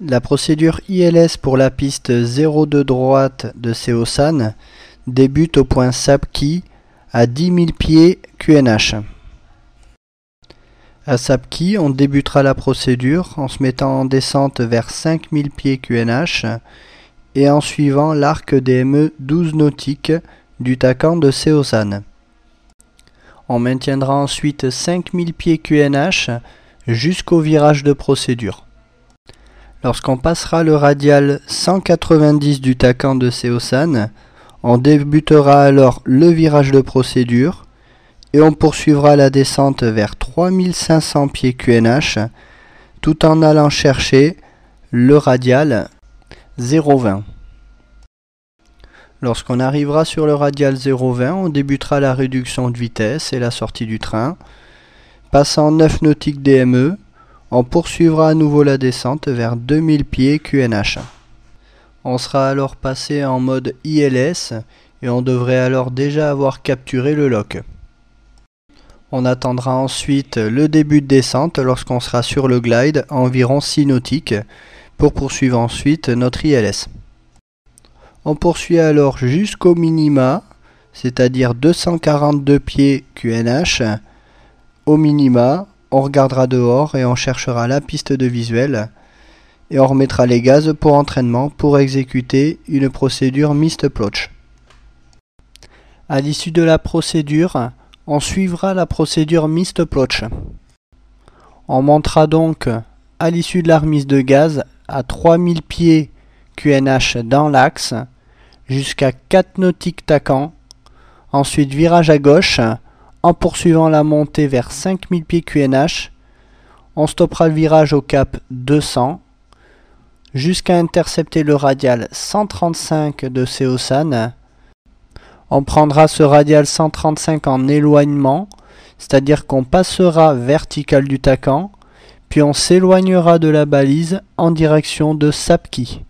La procédure ILS pour la piste 02 droite de Seosan débute au point Sapki à 10 000 pieds QNH. À Sapki, on débutera la procédure en se mettant en descente vers 5 000 pieds QNH et en suivant l'arc DME 12 nautiques du Takan de Seosan. On maintiendra ensuite 5 000 pieds QNH jusqu'au virage de procédure. Lorsqu'on passera le radial 190 du Takan de Seosan, on débutera alors le virage de procédure et on poursuivra la descente vers 3500 pieds QNH tout en allant chercher le radial 0,20. Lorsqu'on arrivera sur le radial 0,20, on débutera la réduction de vitesse et la sortie du train. Passant 9 nautiques DME, on poursuivra à nouveau la descente vers 2000 pieds QNH. On sera alors passé en mode ILS et on devrait alors déjà avoir capturé le loch. On attendra ensuite le début de descente lorsqu'on sera sur le glide à environ 6 nautiques pour poursuivre ensuite notre ILS. On poursuit alors jusqu'au minima, c'est-à-dire 242 pieds QNH. Au minima, on regardera dehors et on cherchera la piste de visuel et on remettra les gaz pour entraînement pour exécuter une procédure missed approach. À l'issue de la procédure, on suivra la procédure missed approach. On montera donc à l'issue de la remise de gaz à 3000 pieds QNH dans l'axe jusqu'à 4 nautiques Takan. Ensuite virage à gauche. En poursuivant la montée vers 5000 pieds QNH, on stoppera le virage au cap 200 jusqu'à intercepter le radial 135 de Seosan. On prendra ce radial 135 en éloignement, c'est-à-dire qu'on passera vertical du Takan, puis on s'éloignera de la balise en direction de Sapki.